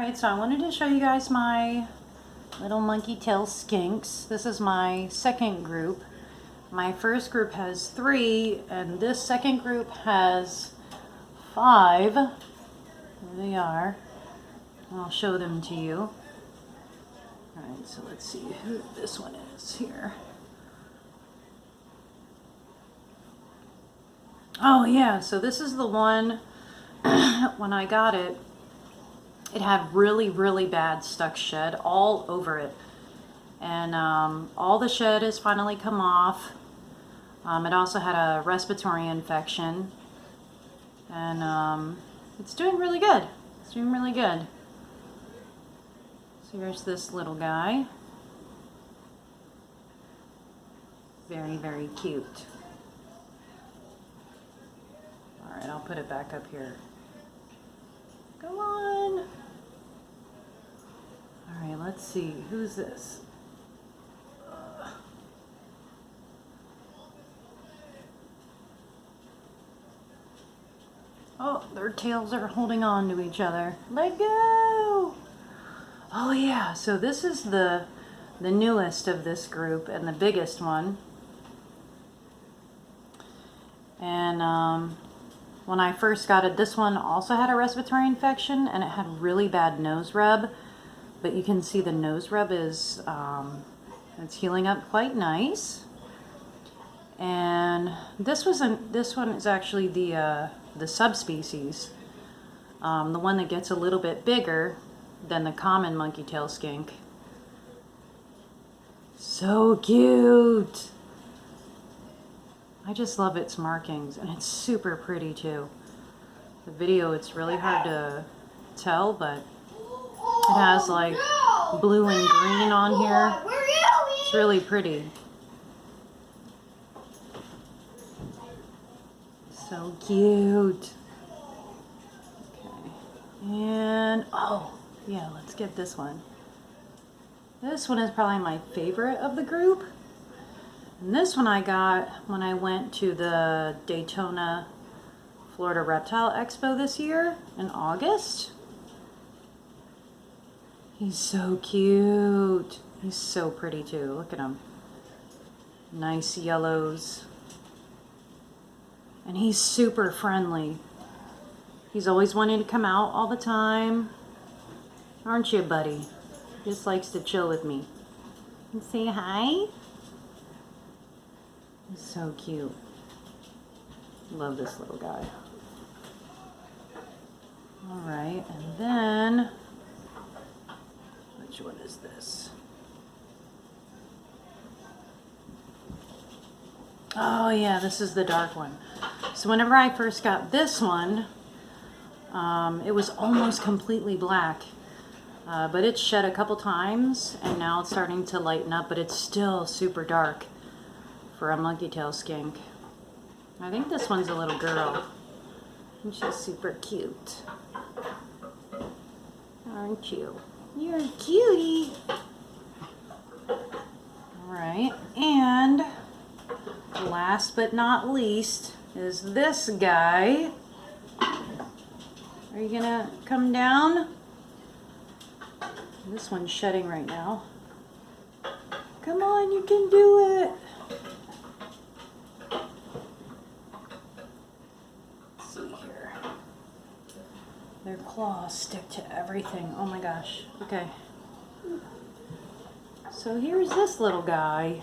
Alright, so I wanted to show you guys my little monkey tail skinks. This is my second group. My first group has 3, and this second group has 5. There they are. I'll show them to you. Alright, so let's see who this one is here. Oh yeah, so this is the one, when I got it, it had really bad stuck shed all over it. And all the shed has finally come off. It also had a respiratory infection. And it's doing really good. It's doing really good. So here's this little guy. Very cute. Alright, I'll put it back up here. Come on! Alright, let's see. Who's this? Oh, their tails are holding on to each other. Let go! Oh yeah, so this is the newest of this group and the biggest one. And when I first got it, this one also had a respiratory infection and it had really bad nose rub. But you can see the nose rub is it's healing up quite nice. And this one is actually the subspecies, the one that gets a little bit bigger than the common monkey tail skink. So cute. I just love its markings, and it's super pretty too. The video, it's really hard to tell, but it has like blue and green on here. It's really pretty. So cute. Okay. And, oh, yeah, let's get this one. This one is probably my favorite of the group. And this one I got when I went to the Daytona, Florida Reptile Expo this year in August. He's so cute. He's so pretty too. Look at him. Nice yellows. And he's super friendly. He's always wanting to come out all the time. Aren't you, buddy? Just likes to chill with me. And say hi. He's so cute. Love this little guy. Alright, and then, which one is this? Oh yeah, this is the dark one. So whenever I first got this one, it was almost completely black. But it's shed a couple times, and now it's starting to lighten up, but it's still super dark for a monkey tail skink. I think this one's a little girl. And she's super cute. Aren't you? You're a cutie. Alright, and last but not least is this guy. Are you gonna come down? This one's shedding right now. Come on, you can do it. Let's see here. Their claws stick to everything. Oh my gosh. Okay. So here's this little guy.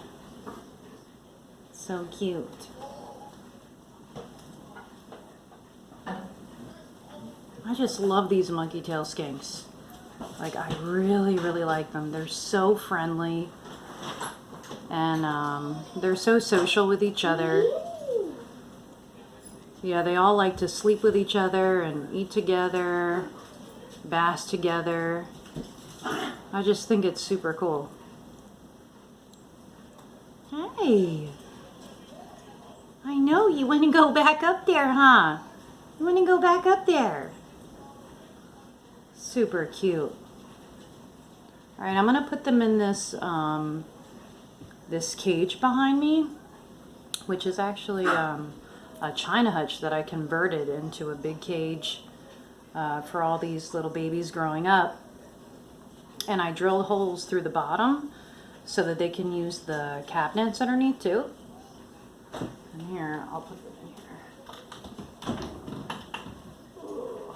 So cute. I just love these monkey tail skinks. Like, I really like them. They're so friendly. And they're so social with each other. Yeah, they all like to sleep with each other and eat together, bask together. I just think it's super cool. Hey. I know, you want to go back up there, huh? You want to go back up there? Super cute. Alright, I'm going to put them in this this cage behind me, which is actually a China hutch that I converted into a big cage for all these little babies growing up. and I drilled holes through the bottom so that they can use the cabinets underneath too. And here, I'll put it in here. Ooh.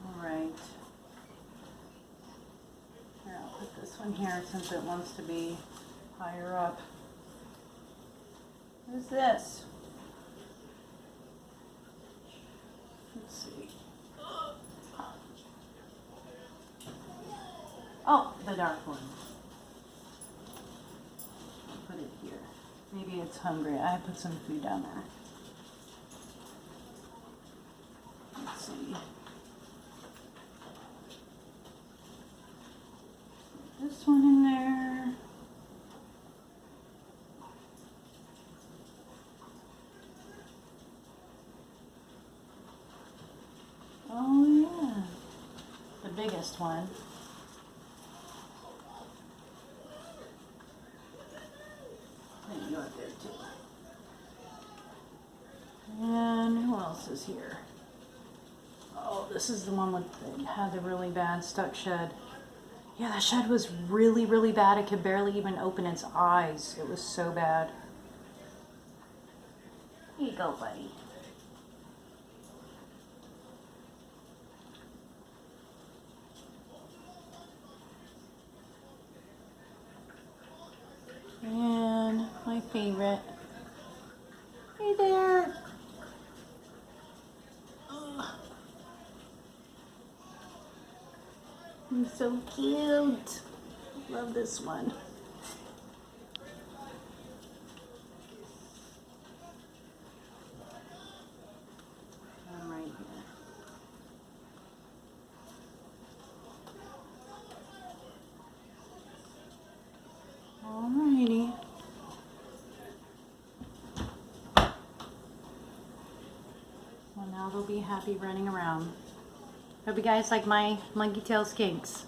All right. Here, I'll put this one here since it wants to be higher up. Who's this? Let's see. Oh, the dark one. Put it here. Maybe it's hungry. I put some food down there. Let's see. Put this one in there. Oh yeah. The biggest one. You up there too. And who else is here? Oh, this is the one with that had the really bad stuck shed. Yeah, that shed was really, really bad. It could barely even open its eyes. It was so bad. Here you go, buddy. And my favorite. Hey there. Ugh. He's so cute. Love this one. I'm right here. Alrighty. Well, now they'll be happy running around. Hope you guys like my monkey tail skinks.